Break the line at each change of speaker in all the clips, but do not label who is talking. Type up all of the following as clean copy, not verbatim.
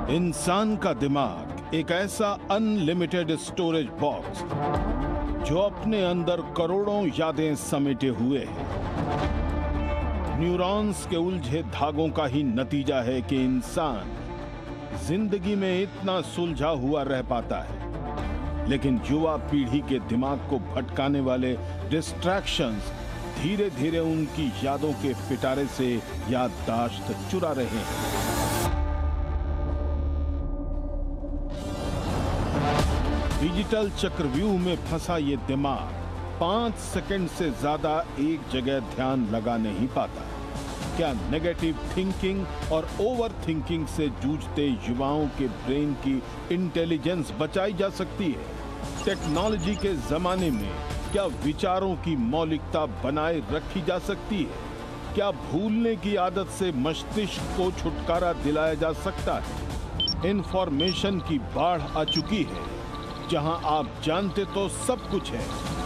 इंसान का दिमाग एक ऐसा अनलिमिटेड स्टोरेज बॉक्स जो अपने अंदर करोड़ों यादें समेटे हुए है। न्यूरॉन्स के उलझे धागों का ही नतीजा है कि इंसान जिंदगी में इतना सुलझा हुआ रह पाता है। लेकिन युवा पीढ़ी के दिमाग को भटकाने वाले डिस्ट्रैक्शंस धीरे धीरे उनकी यादों के पिटारे से याददाश्त चुरा रहे हैं। डिजिटल चक्रव्यूह में फंसा ये दिमाग 5 सेकंड से ज्यादा एक जगह ध्यान लगा नहीं पाता। क्या नेगेटिव थिंकिंग और ओवर थिंकिंग से जूझते युवाओं के ब्रेन की इंटेलिजेंस बचाई जा सकती है? टेक्नोलॉजी के जमाने में क्या विचारों की मौलिकता बनाए रखी जा सकती है? क्या भूलने की आदत से मस्तिष्क को छुटकारा दिलाया जा सकता है? इंफॉर्मेशन की बाढ़ आ चुकी है, जहां आप जानते तो सब कुछ है,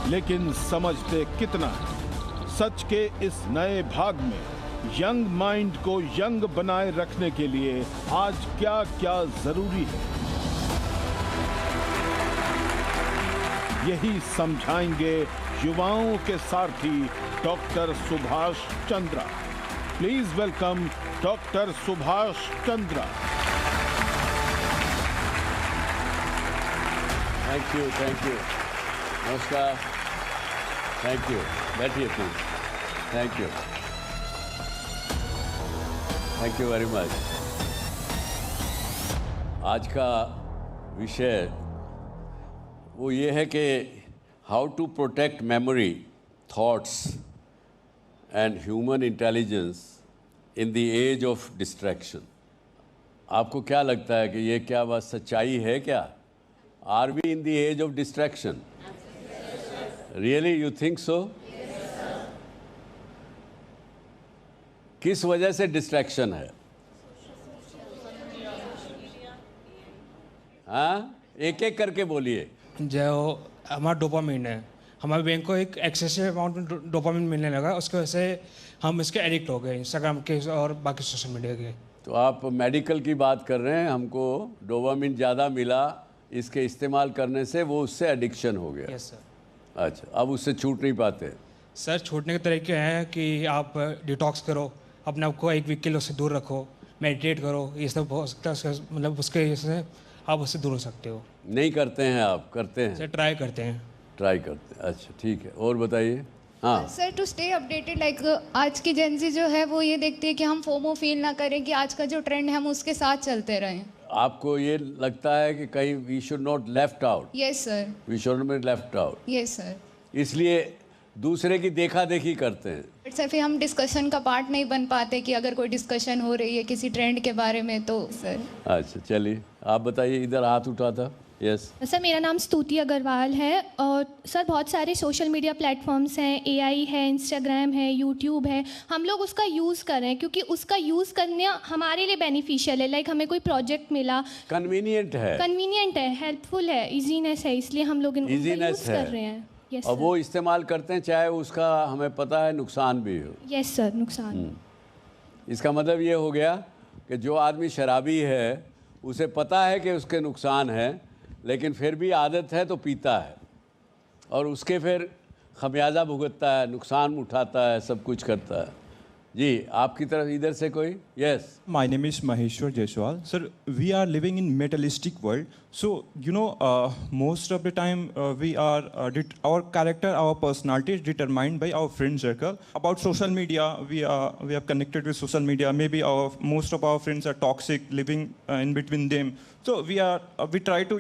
लेकिन समझते कितना है? सच के इस नए भाग में यंग माइंड को यंग बनाए रखने के लिए आज क्या क्या जरूरी है, यही समझाएंगे युवाओं के सारथी doctor Subhash Chandra. Please welcome doctor Subhash Chandra.
Thank you. नमस्कार। Thank you. बैठिए please. Thank you very much. आज का विषय वो ये है कि how to protect memory, thoughts and human intelligence in the age of distraction. आपको क्या लगता है कि ये क्या बात सच्चाई है क्या? Are we in the age of distraction? Really, you think so? Yes, sir. किस वजह से डिस्ट्रैक्शन है? हाँ, एक एक करके बोलिए।
जो हमारा डोपामिन है, हमारे ब्रेन को एक एक्सेसिव अमाउंट में डोपामिन मिलने लगा, उसकी वजह से हम इसके एडिक्ट हो गए, इंस्टाग्राम के और बाकी सोशल मीडिया के।
तो आप मेडिकल की बात कर रहे हैं, हमको डोपामिन ज़्यादा मिला, इसके इस्तेमाल करने से वो उससे एडिक्शन हो गया।
Yes sir.
अच्छा, अब उससे छूट नहीं पाते?
सर, छूटने के तरीके हैं कि आप डिटॉक्स करो, अपने आप को एक वीक के लिए उससे दूर रखो, मेडिटेट करो, ये सब हो सकता है, मतलब उसके से आप उससे दूर हो सकते हो।
नहीं करते हैं आप? करते हैं
सर, ट्राई करते हैं।
अच्छा ठीक है, और बताइए। हाँ
sir, to stay updated, like आज की जेंजी जो है वो ये देखती है कि हम फोमो फील ना करें, कि आज का जो ट्रेंड है हम उसके साथ चलते रहें।
आपको ये लगता है कि कहीं we should not left out?
Yes sir.
We should not be left out.
Yes sir.
इसलिए दूसरे की देखा देखी करते हैं।
बट सर, फिर हम डिस्कशन का पार्ट नहीं बन पाते कि अगर कोई डिस्कशन हो रही है किसी ट्रेंड के बारे में तो सर।
अच्छा चलिए, आप बताइए, इधर हाथ उठा था। यस
सर, मेरा नाम स्तुति अग्रवाल है और सर बहुत सारे सोशल मीडिया प्लेटफॉर्म्स हैं, एआई है, इंस्टाग्राम है, यूट्यूब है, हम लोग उसका यूज़ कर रहे हैं क्योंकि उसका यूज़ करने हमारे लिए बेनिफिशियल है। लाइक हमें कोई प्रोजेक्ट मिला,
कन्वीनियंट है,
हेल्पफुल है, इजीनेस है, इसलिए हम लोग इनको यूज़ कर रहे हैं। यस
और वो इस्तेमाल करते हैं, चाहे उसका हमें पता है नुकसान भी हो।
यस सर, नुकसान।
इसका मतलब ये हो गया कि जो आदमी शराबी है उसे पता है कि उसके नुकसान है, लेकिन फिर भी आदत है तो पीता है और उसके फिर खमियाजा भुगतता है, नुकसान उठाता है, सब कुछ करता है। जी, आपकी तरफ इधर से कोई? Yes.
My name is Maheshwar Jaiswal. Sir, we are living in materialistic world. So, most of the time our character, our personality is determined by our friend circle. About social media, we are connected with social media. Maybe most of our friends are toxic, living in between them. So we try to,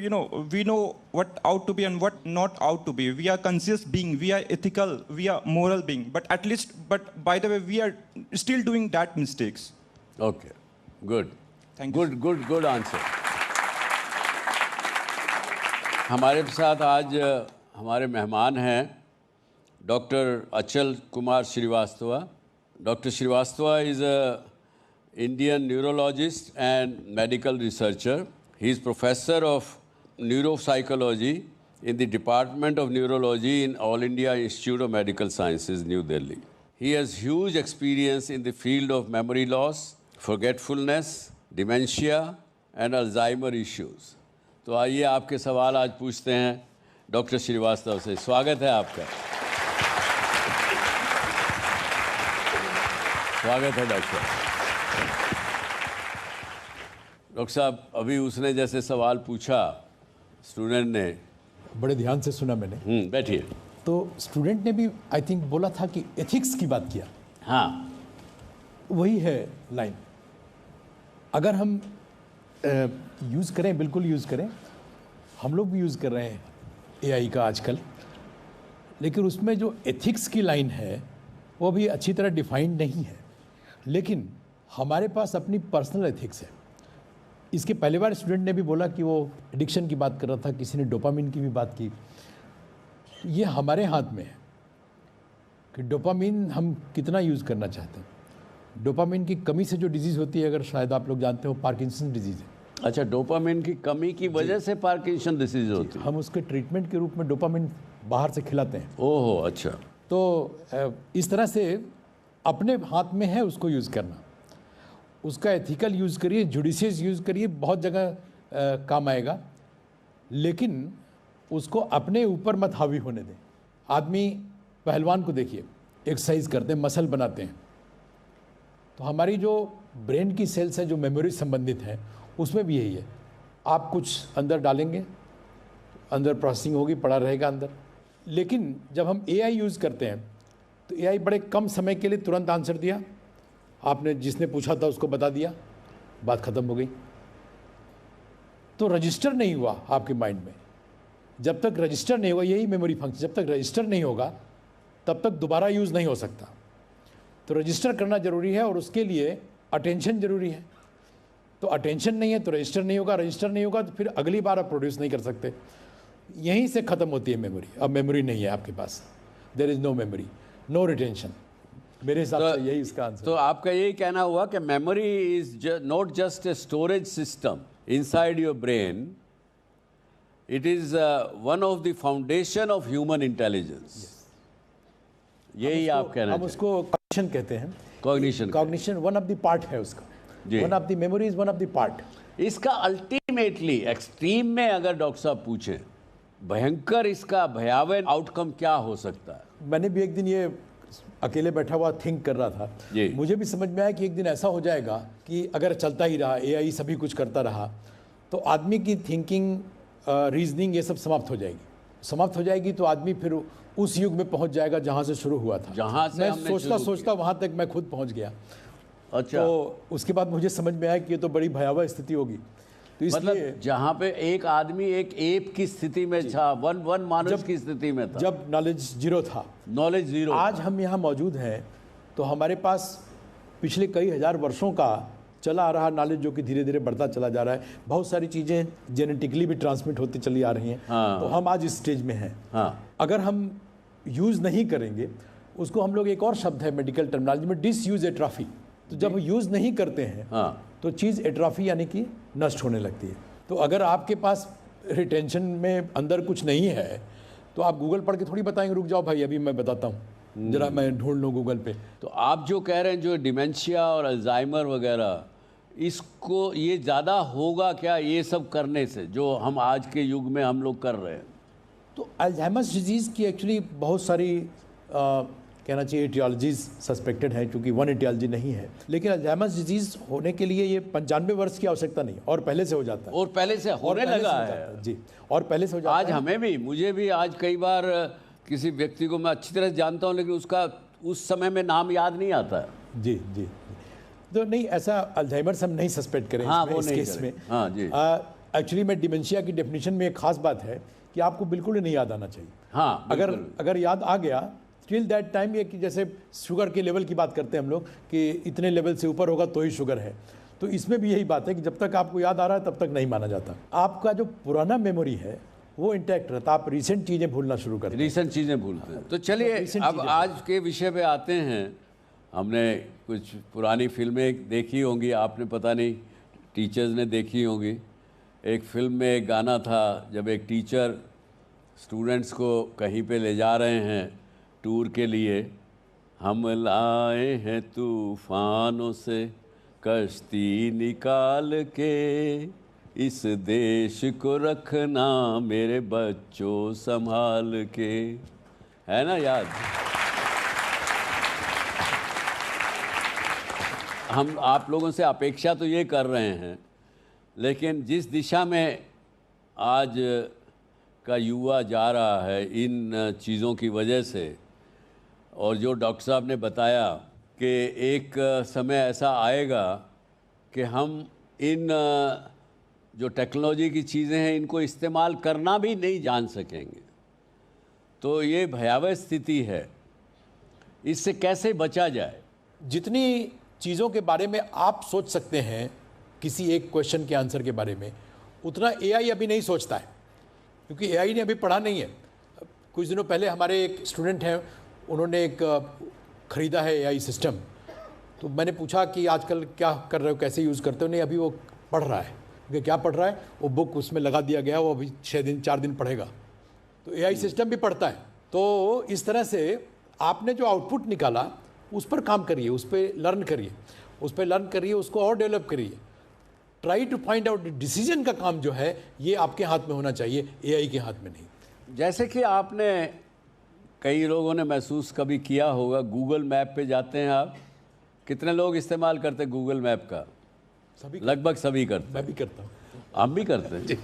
we know what out to be and what not out to be. We are conscious being, we are ethical, we are moral being. But by the way, we are still doing that mistakes.
Okay, good.
Thank you.
Good answer. हमारे साथ आज हमारे मेहमान हैं doctor अचल Kumar Srivastava. Dr. Srivastava is a Indian neurologist and medical researcher. He is professor of neuropsychology in the Department of Neurology in All India Institute of Medical Sciences, New Delhi. He has huge experience in the field of memory loss, forgetfulness, dementia, and Alzheimer issues. तो आइए आपके सवाल आज पूछते हैं doctor Srivastava से। स्वागत है आपका। स्वागत है डॉक्टर। डॉक्टर साहब, अभी उसने जैसे सवाल पूछा स्टूडेंट ने,
बड़े ध्यान से सुना मैंने।
बैठिए।
तो स्टूडेंट ने भी आई थिंक बोला था कि एथिक्स की बात किया।
हाँ,
वही है लाइन। अगर हम यूज़ करें, बिल्कुल यूज़ करें, हम लोग भी यूज़ कर रहे हैं एआई का आजकल, लेकिन उसमें जो एथिक्स की लाइन है वो भी अच्छी तरह डिफाइंड नहीं है। लेकिन हमारे पास अपनी पर्सनल एथिक्स है। इसके पहले बार स्टूडेंट ने भी बोला कि वो एडिक्शन की बात कर रहा था, किसी ने डोपामिन की भी बात की। ये हमारे हाथ में है कि डोपामिन हम कितना यूज़ करना चाहते हैं। डोपामिन की कमी से जो डिजीज़ होती है, अगर शायद आप लोग जानते हो, पार्किंसन डिजीज़ है।
अच्छा, डोपामिन की कमी की वजह से पार्किंसन डिसीज होती है।
हम उसके ट्रीटमेंट के रूप में डोपामिन बाहर से खिलाते हैं।
ओहो, अच्छा।
तो इस तरह से अपने हाथ में है उसको यूज़ करना। उसका एथिकल यूज़ करिए, जुडिशियस यूज़ करिए, बहुत जगह काम आएगा, लेकिन उसको अपने ऊपर मत हावी होने दें। आदमी पहलवान को देखिए, एक्सरसाइज करते हैं, मसल बनाते हैं, तो हमारी जो ब्रेन की सेल्स है जो मेमोरी संबंधित है उसमें भी यही है। आप कुछ अंदर डालेंगे, अंदर प्रोसेसिंग होगी, पड़ा रहेगा अंदर। लेकिन जब हम एआई यूज़ करते हैं तो एआई बड़े कम समय के लिए तुरंत आंसर दिया, आपने जिसने पूछा था उसको बता दिया, बात ख़त्म हो गई। तो रजिस्टर नहीं हुआ आपके माइंड में। जब तक रजिस्टर नहीं होगा, यही मेमोरी फंक्शन, जब तक रजिस्टर नहीं होगा तब तक दोबारा यूज़ नहीं हो सकता। तो रजिस्टर करना ज़रूरी है और उसके लिए अटेंशन ज़रूरी है। तो अटेंशन नहीं है तो रजिस्टर नहीं होगा, रजिस्टर नहीं होगा तो फिर अगली बार आप प्रोड्यूस नहीं कर सकते। यहीं से ख़त्म होती है मेमोरी। अब मेमोरी नहीं है आपके पास, there is no memory, no retention. मेरे हिसाब से यही इसका आंसर।
तो आपका यही कहना हुआ कि memory is not just a storage system inside your brain, it is one of the foundation of human intelligence. यही आप कहना
हम उसको कॉग्निशन कहते हैं।
Cognition
one of the part है उसका। One of the memory is one of the part.
इसका अल्टीमेटली एक्सट्रीम में अगर डॉक्टर साहब पूछें, भयंकर इसका भयावह आउटकम क्या हो सकता है?
मैंने भी एक दिन ये अकेले बैठा हुआ थिंक कर रहा था। मुझे भी समझ में आया कि एक दिन ऐसा हो जाएगा कि अगर चलता ही रहा, एआई सभी कुछ करता रहा, तो आदमी की थिंकिंग, रीजनिंग, ये सब समाप्त हो जाएगी। तो आदमी फिर उस युग में पहुंच जाएगा जहां से शुरू हुआ था,
जहां से
मैं सोचता वहां तक मैं खुद पहुंच गया।
अच्छा।
तो उसके बाद मुझे समझ में आया कि ये तो बड़ी भयावह स्थिति होगी। तो इसलिए
मतलब जहां पे एक आदमी एक एप की स्थिति में था, वन मानुष की स्थिति में था,
जब नॉलेज जीरो था,
नॉलेज जीरो।
आज हम यहाँ मौजूद हैं तो हमारे पास पिछले कई हजार वर्षों का चला आ रहा नॉलेज जो कि धीरे धीरे बढ़ता चला जा रहा है। बहुत सारी चीज़ें जेनेटिकली भी ट्रांसमिट होती चली आ रही हैं। तो हम आज इस स्टेज में हैं। अगर हम यूज़ नहीं करेंगे उसको, हम लोग एक और शब्द है मेडिकल टर्मिनोलॉजी में, डिसयूज एट्रॉफी। तो जब यूज़ नहीं करते हैं तो चीज़ एट्रॉफी यानी कि नष्ट होने लगती है। तो अगर आपके पास रिटेंशन में अंदर कुछ नहीं है तो आप गूगल पढ़ के थोड़ी बताएंगे, रुक जाओ भाई अभी मैं बताता हूँ, जरा मैं ढूंढ लूँ गूगल पे।
तो आप जो कह रहे हैं, जो डिमेंशिया और अल्जाइमर वगैरह, इसको ये ज़्यादा होगा क्या ये सब करने से, जो हम आज के युग में हम लोग कर रहे हैं?
तो अल्जाइमर्स डिजीज़ की एक्चुअली बहुत सारी कहना चाहिए एटियोलॉजीज सस्पेक्टेड है, क्योंकि वन एटियोलॉजी नहीं है। लेकिन अल्जाइमर्स डिजीज़ होने के लिए ये 95 वर्ष की आवश्यकता नहीं, और पहले से हो जाता है।
और पहले से होने लगा है
जी, और पहले से हो जाता है।
आज हमें भी, मुझे भी आज कई बार किसी व्यक्ति को मैं अच्छी तरह जानता हूँ लेकिन उसका उस समय में नाम याद नहीं आता है।
जी जी। तो नहीं, ऐसा अल्जाइमर्स हम नहीं सस्पेक्ट करें इस केस में।
हाँ जी।
एक्चुअली में डिमेंशिया की डेफिनेशन में एक खास बात है कि आपको बिल्कुल ही नहीं याद आना चाहिए।
हाँ,
अगर याद आ गया टिल दैट टाइम, ये कि जैसे शुगर के लेवल की बात करते हैं हम लोग कि इतने लेवल से ऊपर होगा तो ही शुगर है, तो इसमें भी यही बात है कि जब तक आपको याद आ रहा है तब तक नहीं माना जाता। आपका जो पुराना मेमोरी है वो इंटैक्ट रहता, आप रिसेंट चीज़ें भूलना शुरू करते हैं।
रिसेंट चीज़ें भूलते हैं। तो चलिए अब आज के विषय पे आते हैं। हमने कुछ पुरानी फिल्में देखी होंगी, आपने पता नहीं टीचर्स ने देखी होंगी। एक फिल्म में एक गाना था, जब एक टीचर स्टूडेंट्स को कहीं पे ले जा रहे हैं टूर के लिए, हम लाए हैं तूफानों से कश्ती निकाल के, इस देश को रखना मेरे बच्चों संभाल के, है ना याद? हम आप लोगों से अपेक्षा तो ये कर रहे हैं, लेकिन जिस दिशा में आज का युवा जा रहा है इन चीज़ों की वजह से, और जो डॉक्टर साहब ने बताया कि एक समय ऐसा आएगा कि हम इन जो टेक्नोलॉजी की चीज़ें हैं इनको इस्तेमाल करना भी नहीं जान सकेंगे, तो ये भयावह स्थिति है। इससे कैसे बचा जाए?
जितनी चीज़ों के बारे में आप सोच सकते हैं किसी एक क्वेश्चन के आंसर के बारे में, उतना एआई अभी नहीं सोचता है, क्योंकि एआई ने अभी पढ़ा नहीं है। कुछ दिनों पहले हमारे एक स्टूडेंट हैं, उन्होंने एक ख़रीदा है एआई सिस्टम। तो मैंने पूछा कि आजकल क्या कर रहे हो, कैसे यूज़ करते हो? नहीं, अभी वो पढ़ रहा है। कि क्या पढ़ रहा है? वो बुक उसमें लगा दिया गया, वो अभी 4 दिन पढ़ेगा। तो एआई सिस्टम भी पढ़ता है। तो इस तरह से आपने जो आउटपुट निकाला उस पर काम करिए, उस पर लर्न करिए, उसको और डेवलप करिए। Try to find out decision का काम जो है ये आपके हाथ में होना चाहिए, एआई के हाथ में नहीं।
जैसे कि आपने, कई लोगों ने महसूस कभी किया होगा, गूगल मैप पे जाते हैं आप, कितने लोग इस्तेमाल करते हैं गूगल मैप का?
सभी,
लगभग सभी करते।
मैं भी करता हूँ।
आप भी करते हैं?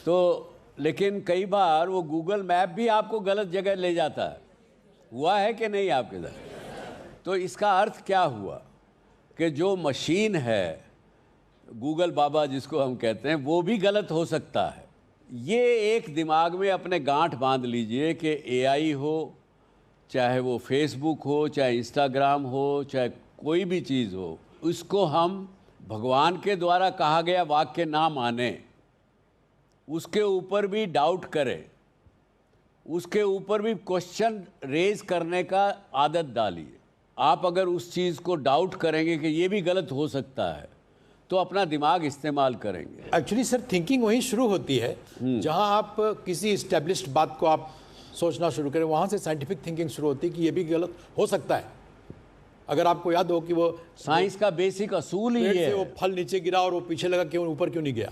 तो लेकिन कई बार वो गूगल मैप भी आपको गलत जगह ले जाता है। हुआ है कि नहीं आपके साथ? तो इसका अर्थ क्या हुआ कि जो मशीन है, गूगल बाबा जिसको हम कहते हैं, वो भी गलत हो सकता है। ये एक दिमाग में अपने गांठ बांध लीजिए कि एआई हो, चाहे वो फेसबुक हो, चाहे इंस्टाग्राम हो, चाहे कोई भी चीज़ हो, उसको हम भगवान के द्वारा कहा गया वाक्य ना माने, उसके ऊपर भी डाउट करें, उसके ऊपर भी क्वेश्चन रेज करने का आदत डालिए। आप अगर उस चीज़ को डाउट करेंगे कि ये भी गलत हो सकता है, तो अपना दिमाग इस्तेमाल करेंगे।
एक्चुअली सर, थिंकिंग वहीं शुरू होती है जहां आप किसी इस्टेब्लिश्ड बात को आप सोचना शुरू करें, वहां से साइंटिफिक थिंकिंग शुरू होती है कि ये भी गलत हो सकता है। अगर आपको याद हो कि वो
साइंस का बेसिक असूल ही
पेड़
है,
से वो फल नीचे गिरा और वो पीछे लगा, क्यों ऊपर क्यों नहीं गया?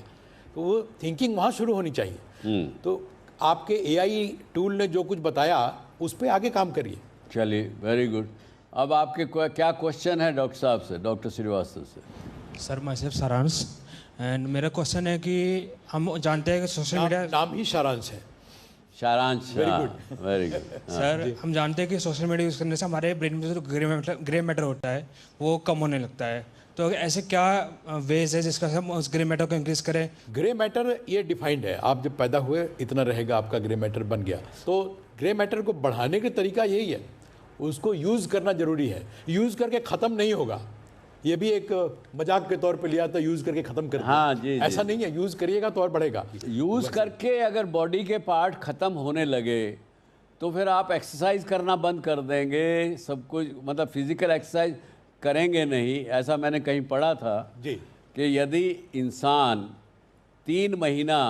तो वो थिंकिंग वहाँ शुरू होनी चाहिए। तो आपके एआई टूल ने जो कुछ बताया उस पर आगे काम करिए।
चलिए, वेरी गुड। अब आपके क्या क्वेश्चन है डॉक्टर साहब से, डॉक्टर श्रीवास्तव से?
सर, माई सेल्फ सारांश, एंड मेरा क्वेश्चन है कि हम जानते हैं कि सोशल मीडिया,
नाम ही सारांश है।
सारांश, वेरी गुड।
सर हम जानते हैं कि सोशल मीडिया यूज़ करने से हमारे ब्रेन में जो ग्रे मैटर होता है वो कम होने लगता है। तो ऐसे क्या वेज है जिसका हम उस ग्रे मैटर को इंक्रीज करें?
ग्रे मैटर ये डिफाइंड है, आप जब पैदा हुए इतना रहेगा, आपका ग्रे मैटर बन गया। तो ग्रे मैटर को बढ़ाने का तरीका यही है, उसको यूज़ करना जरूरी है। यूज़ करके ख़त्म नहीं होगा, ये भी एक मजाक के तौर पे लिया था, यूज़ करके ख़त्म कर।
हाँ जी,
ऐसा नहीं है, यूज़ करिएगा तो और बढ़ेगा।
यूज़ करके अगर बॉडी के पार्ट ख़त्म होने लगे तो फिर आप एक्सरसाइज करना बंद कर देंगे, सब कुछ, मतलब फिजिकल एक्सरसाइज करेंगे नहीं। ऐसा मैंने कहीं पढ़ा था
जी
कि यदि इंसान 3 महीना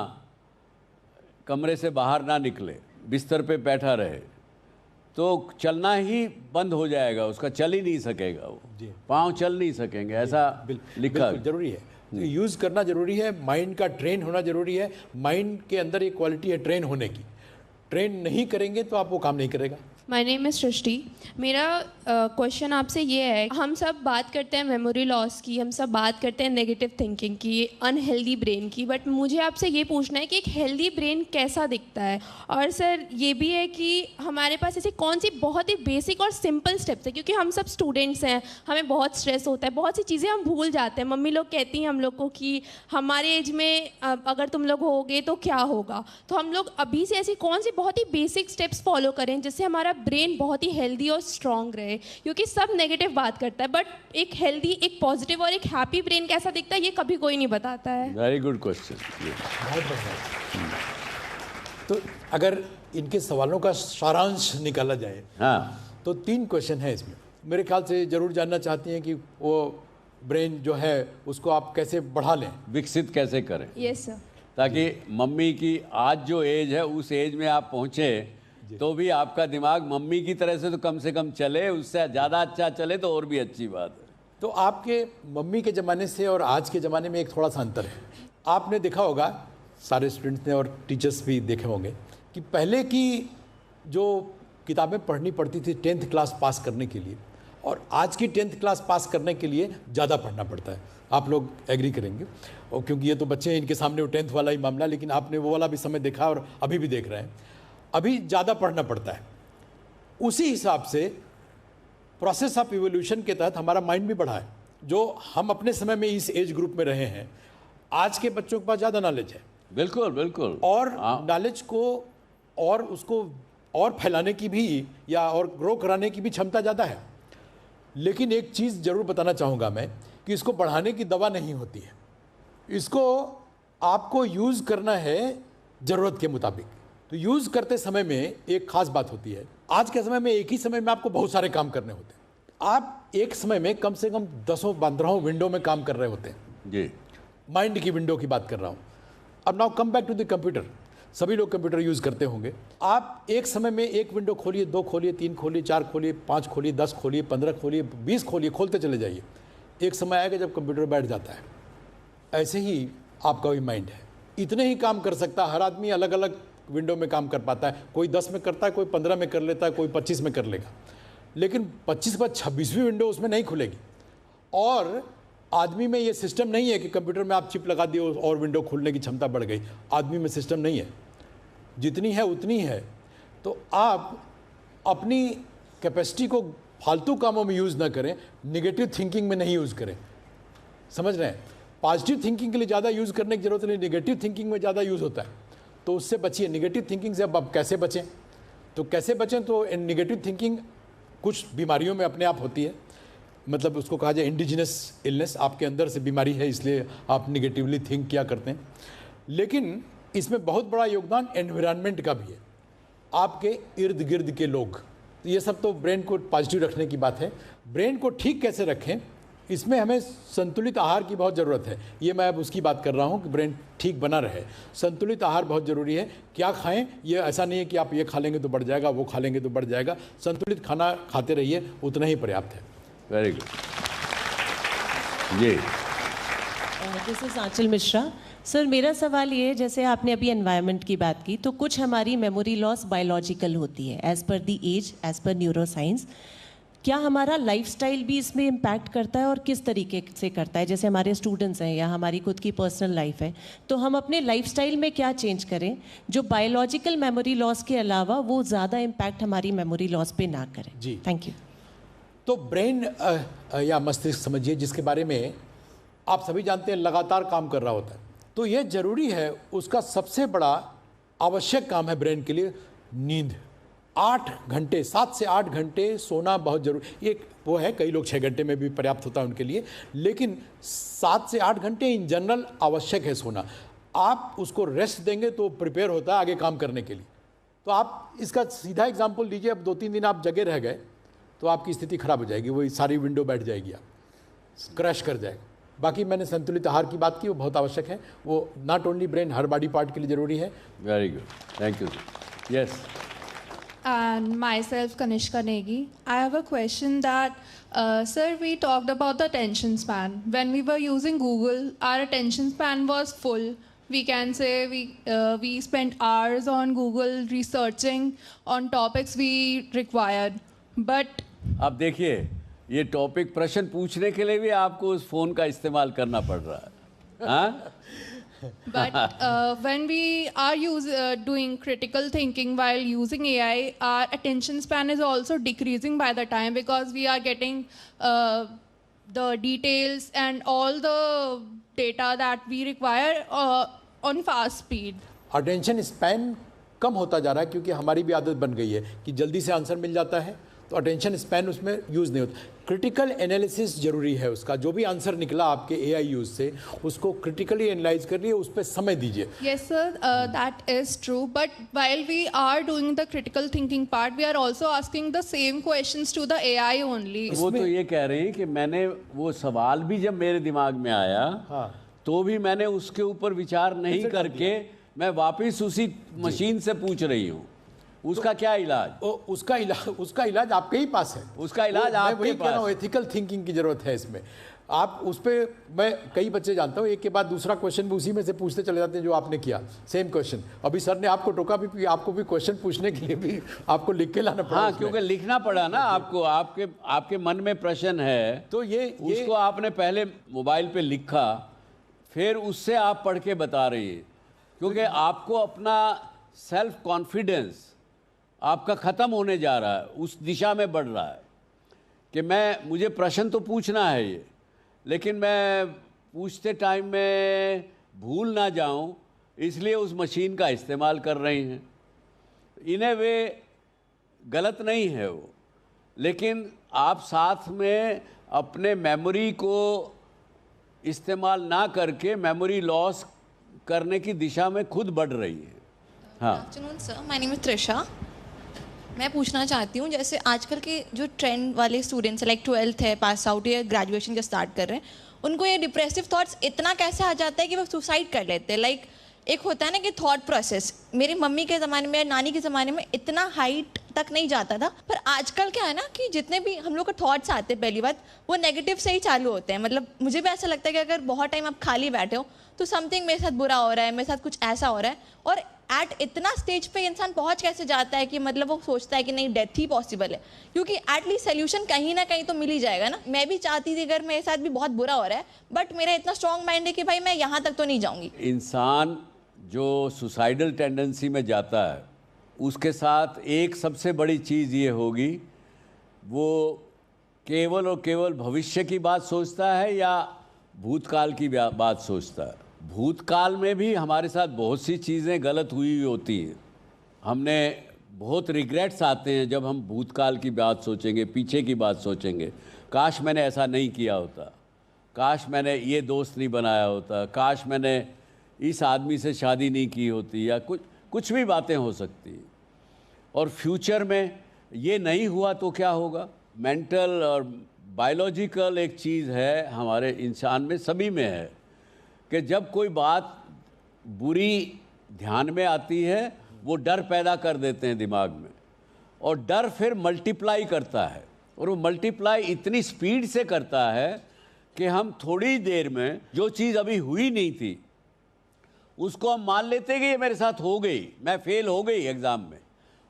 कमरे से बाहर ना निकले, बिस्तर पे बैठा रहे, तो चलना ही बंद हो जाएगा, उसका चल ही नहीं सकेगा, वो पाँव चल नहीं सकेंगे, ऐसा लिखा।
जरूरी है, यूज़ करना जरूरी है, माइंड का ट्रेन होना जरूरी है। माइंड के अंदर एक क्वालिटी है ट्रेन होने की, ट्रेन नहीं करेंगे तो आप वो काम नहीं करेगा।
माय नेम इज़ सृष्टि। मेरा क्वेश्चन आपसे ये है, हम सब बात करते हैं मेमोरी लॉस की, हम सब बात करते हैं नेगेटिव थिंकिंग की, अनहेल्दी ब्रेन की, बट मुझे आपसे ये पूछना है कि एक हेल्दी ब्रेन कैसा दिखता है? और सर ये भी है कि हमारे पास ऐसी कौन सी बहुत ही बेसिक और सिंपल स्टेप्स है, क्योंकि हम सब स्टूडेंट्स हैं, हमें बहुत स्ट्रेस होता है, बहुत सी चीज़ें हम भूल जाते हैं। मम्मी लोग कहती हैं हम लोग को कि हमारे एज में अगर तुम लोग होगे तो क्या होगा, तो हम लोग अभी से ऐसी कौन सी बहुत ही बेसिक स्टेप्स फॉलो करें जिससे हमारा ब्रेन बहुत ही हेल्दी और स्ट्रॉन्ग रहे? क्योंकि सब नेगेटिव बात करता है, बट एक हेल्दी, एक पॉजिटिव और एक हैप्पी ब्रेन कैसा दिखता है ये कभी कोई नहीं बताता है।
Very good question.
बहुत बढ़िया। तो अगर इनके सवालों का सारांश निकाला जाए,
हाँ,
तो 3 क्वेश्चन है इसमें। मेरे ख्याल से जरूर जानना चाहती हैं कि वो ब्रेन जो है उसको आप कैसे बढ़ा लें,
विकसित कैसे करें।
Yes sir.
ताकि मम्मी की आज जो एज है उस एज में आप पहुँचे तो भी आपका दिमाग मम्मी की तरह से तो कम चले, उससे ज़्यादा अच्छा चले तो और भी अच्छी बात है।
तो आपके मम्मी के ज़माने से और आज के ज़माने में एक थोड़ा सा अंतर है। आपने देखा होगा, सारे स्टूडेंट्स ने और टीचर्स भी देखे होंगे, कि पहले की जो किताबें पढ़नी पड़ती थी 10th क्लास पास करने के लिए, और आज की 10th क्लास पास करने के लिए ज़्यादा पढ़ना पड़ता है। आप लोग एग्री करेंगे, और क्योंकि ये तो बच्चे हैं, इनके सामने वो 10th वाला ही मामला, लेकिन आपने वो वाला भी समय देखा और अभी भी देख रहे हैं, अभी ज़्यादा पढ़ना पड़ता है। उसी हिसाब से प्रोसेस ऑफ इवोल्यूशन के तहत हमारा माइंड भी बढ़ा है। जो हम अपने समय में इस एज ग्रुप में रहे हैं, आज के बच्चों के पास ज़्यादा नॉलेज है,
बिल्कुल बिल्कुल,
और नॉलेज को और उसको और फैलाने की भी या और ग्रो कराने की भी क्षमता ज़्यादा है। लेकिन एक चीज़ ज़रूर बताना चाहूँगा मैं, कि इसको बढ़ाने की दवा नहीं होती है, इसको आपको यूज़ करना है ज़रूरत के मुताबिक। तो यूज़ करते समय में एक ख़ास बात होती है, आज के समय में एक ही समय में आपको बहुत सारे काम करने होते हैं। आप एक समय में कम से कम 10-15 विंडो में काम कर रहे होते हैं
जी।
माइंड की विंडो की बात कर रहा हूँ। अब now come back to the computer. सभी लोग कंप्यूटर यूज़ करते होंगे। आप एक समय में एक विंडो खोलिए, 2 खोलिए, 3 खोलिए, 4 खोलिए, 5 खोलिए, 10 खोलिए, 15 खोलिए, 20 खोलिए, खोलते चले जाइए। एक समय आएगा जब कंप्यूटर बैठ जाता है। ऐसे ही आपका भी माइंड है, इतने ही काम कर सकता है। हर आदमी अलग अलग विंडो में काम कर पाता है, कोई 10 में करता है, कोई 15 में कर लेता है, कोई 25 में कर लेगा, लेकिन 25 पर 26वीं विंडो उसमें नहीं खुलेगी। और आदमी में ये सिस्टम नहीं है कि कंप्यूटर में आप चिप लगा दिए और विंडो खोलने की क्षमता बढ़ गई। आदमी में सिस्टम नहीं है, जितनी है उतनी है। तो आप अपनी कैपेसिटी को फालतू कामों में यूज़ ना करें, नेगेटिव थिंकिंग में नहीं यूज़ करें। समझ रहे हैं? पॉजिटिव थिंकिंग के लिए ज़्यादा यूज़ करने की जरूरत नहीं, नेगेटिव थिंकिंग में ज़्यादा यूज़ होता है, तो उससे बचिए। नेगेटिव थिंकिंग से अब कैसे बचें? तो कैसे बचें? तो नेगेटिव थिंकिंग कुछ बीमारियों में अपने आप होती है, मतलब उसको कहा जाए इंडिजिनस इलनेस, आपके अंदर से बीमारी है इसलिए आप निगेटिवली थिंक किया करते हैं। लेकिन इसमें बहुत बड़ा योगदान एनवायरनमेंट का भी है, आपके इर्द गिर्द के लोग। ये सब तो ब्रेन को पॉजिटिव रखने की बात है। ब्रेन को ठीक कैसे रखें, इसमें हमें संतुलित आहार की बहुत ज़रूरत है। ये मैं अब उसकी बात कर रहा हूँ कि ब्रेन ठीक बना रहे। संतुलित आहार बहुत ज़रूरी है। क्या खाएं, ये ऐसा नहीं है कि आप ये खा लेंगे तो बढ़ जाएगा, वो खा लेंगे तो बढ़ जाएगा। संतुलित खाना खाते रहिए, उतना ही पर्याप्त है।
Very good ji.
This is Aanchal Mishra. Sir, मेरा सवाल ये है, जैसे आपने अभी एनवायरनमेंट की बात की, तो कुछ हमारी मेमोरी लॉस बायोलॉजिकल होती है as per the age, as per neuroscience. क्या हमारा लाइफस्टाइल भी इसमें इम्पैक्ट करता है और किस तरीके से करता है? जैसे हमारे स्टूडेंट्स हैं या हमारी खुद की पर्सनल लाइफ है, तो हम अपने लाइफस्टाइल में क्या चेंज करें जो बायोलॉजिकल मेमोरी लॉस के अलावा वो ज़्यादा इम्पैक्ट हमारी मेमोरी लॉस पे ना करें?
जी,
थैंक यू।
तो ब्रेन या मस्तिष्क समझिए, जिसके बारे में आप सभी जानते हैं लगातार काम कर रहा होता है, तो ये जरूरी है। उसका सबसे बड़ा आवश्यक काम है ब्रेन के लिए नींद। 8 घंटे, 7 से 8 घंटे सोना बहुत जरूरी। एक वो है, कई लोग 6 घंटे में भी पर्याप्त होता है उनके लिए, लेकिन 7 से 8 घंटे इन जनरल आवश्यक है सोना। आप उसको रेस्ट देंगे तो प्रिपेयर होता है आगे काम करने के लिए। तो आप इसका सीधा एग्जाम्पल लीजिए, अब 2-3 दिन आप जगे रह गए तो आपकी स्थिति खराब हो जाएगी, वही सारी विंडो बैठ जाएगी, आप क्रैश कर जाएगा। बाकी मैंने संतुलित आहार की बात की, वो बहुत आवश्यक है। वो not only brain, her body part के लिए जरूरी है।
Very good, thank you. Yes.
And myself, Kanishka Negi. I have a question that, sir, we talked about the attention span. When we were using Google, our attention span was full. We can say we spent hours on Google researching on topics we required. But
अब देखिए, ये topic प्रश्न पूछने के लिए भी आपको उस फोन का इस्तेमाल करना पड़ रहा है, हाँ?
But when we are doing critical thinking while using AI, our attention span is also decreasing by the time, because we are getting the details and all the data that we require on fast speed.
Attention span कम होता जा रहा है क्योंकि हमारी भी आदत बन गई है कि जल्दी से आंसर मिल जाता है, तो अटेंशन स्पैन उसमें यूज़ नहीं होता। क्रिटिकल एनालिसिस जरूरी है उसका। जो भी आंसर निकला आपके एआई यूज से, उसको क्रिटिकली एनालाइज करिए, उस पर समय दीजिए।
Yes, sir, that is true. But while we are doing the critical thinking part, we are also asking the same questions to the AI only.
वो तो ये कह रहे हैं कि मैंने वो सवाल भी जब मेरे दिमाग में आया, हाँ, तो भी मैंने उसके ऊपर विचार नहीं करके मैं वापस उसी मशीन से पूछ रही हूँ उसका क्या इलाज।
उसका इलाज आपके ही पास है।
उसका इलाज आपके
पास। एथिकल थिंकिंग की जरूरत है इसमें। आप उस पर, मैं कई बच्चे जानता हूँ एक के बाद दूसरा क्वेश्चन भी उसी में से पूछते चले जाते हैं जो आपने किया, सेम क्वेश्चन। अभी सर ने आपको टोका भी, आपको भी क्वेश्चन पूछने के लिए भी आपको लिख के लाना पड़ा।
हाँ, क्योंकि लिखना पड़ा ना आपको, आपके मन में प्रश्न है
तो ये
उसको आपने पहले मोबाइल पे लिखा, फिर उससे आप पढ़ के बता रही हैं, क्योंकि आपको अपना सेल्फ कॉन्फिडेंस आपका ख़त्म होने जा रहा है, उस दिशा में बढ़ रहा है कि मुझे प्रश्न तो पूछना है ये, लेकिन मैं पूछते टाइम में भूल ना जाऊं, इसलिए उस मशीन का इस्तेमाल कर रही हैं। इन्हें वे गलत नहीं है वो, लेकिन आप साथ में अपने मेमोरी को इस्तेमाल ना करके मेमोरी लॉस करने की दिशा में खुद बढ़ रही है। हाँ,
afternoon sir, my name is Trisha. मैं पूछना चाहती हूँ, जैसे आजकल के जो ट्रेंड वाले स्टूडेंट्स लाइक 12th है, पास आउट या ग्रेजुएशन का स्टार्ट कर रहे हैं, उनको ये डिप्रेसिव थॉट्स इतना कैसे आ जाता है कि वो सुसाइड कर लेते हैं। लाइक एक होता है ना कि थॉट प्रोसेस, मेरी मम्मी के ज़माने में, नानी के ज़माने में इतना हाइट तक नहीं जाता था, पर आजकल क्या है ना कि जितने भी हम लोग को थॉट्स आते हैं, पहली बात वो नेगेटिव से ही चालू होते हैं। मतलब मुझे भी ऐसा लगता है कि अगर बहुत टाइम आप खाली बैठे हो तो समथिंग मेरे साथ बुरा हो रहा है, मेरे साथ कुछ ऐसा हो रहा है, और एट इतना स्टेज पे इंसान पहुंच कैसे जाता है कि मतलब वो सोचता है कि नहीं, डेथ ही पॉसिबल है, क्योंकि एटलीस्ट सोल्यूशन कहीं ना कहीं तो मिल ही जाएगा ना। मैं भी चाहती थी अगर मेरे साथ भी बहुत बुरा हो रहा है, बट मेरा इतना स्ट्रॉन्ग माइंड है कि भाई मैं यहाँ तक तो नहीं जाऊँगी।
इंसान जो सुसाइडल टेंडेंसी में जाता है उसके साथ एक सबसे बड़ी चीज़ ये होगी, वो केवल और केवल भविष्य की बात सोचता है या भूतकाल की बात सोचता है। भूतकाल में भी हमारे साथ बहुत सी चीज़ें गलत हुई होती हैं, हमने बहुत रिग्रेट्स आते हैं जब हम भूतकाल की बात सोचेंगे, पीछे की बात सोचेंगे, काश मैंने ऐसा नहीं किया होता, काश मैंने ये दोस्त नहीं बनाया होता, काश मैंने इस आदमी से शादी नहीं की होती, या कुछ भी बातें हो सकती हैं। और फ्यूचर में ये नहीं हुआ तो क्या होगा। मेंटल और बायोलॉजिकल एक चीज़ है हमारे इंसान में, सभी में है, कि जब कोई बात बुरी ध्यान में आती है वो डर पैदा कर देते हैं दिमाग में, और डर फिर मल्टीप्लाई करता है, और वो मल्टीप्लाई इतनी स्पीड से करता है कि हम थोड़ी देर में जो चीज़ अभी हुई नहीं थी उसको हम मान लेते हैं कि ये मेरे साथ हो गई, मैं फेल हो गई एग्ज़ाम में।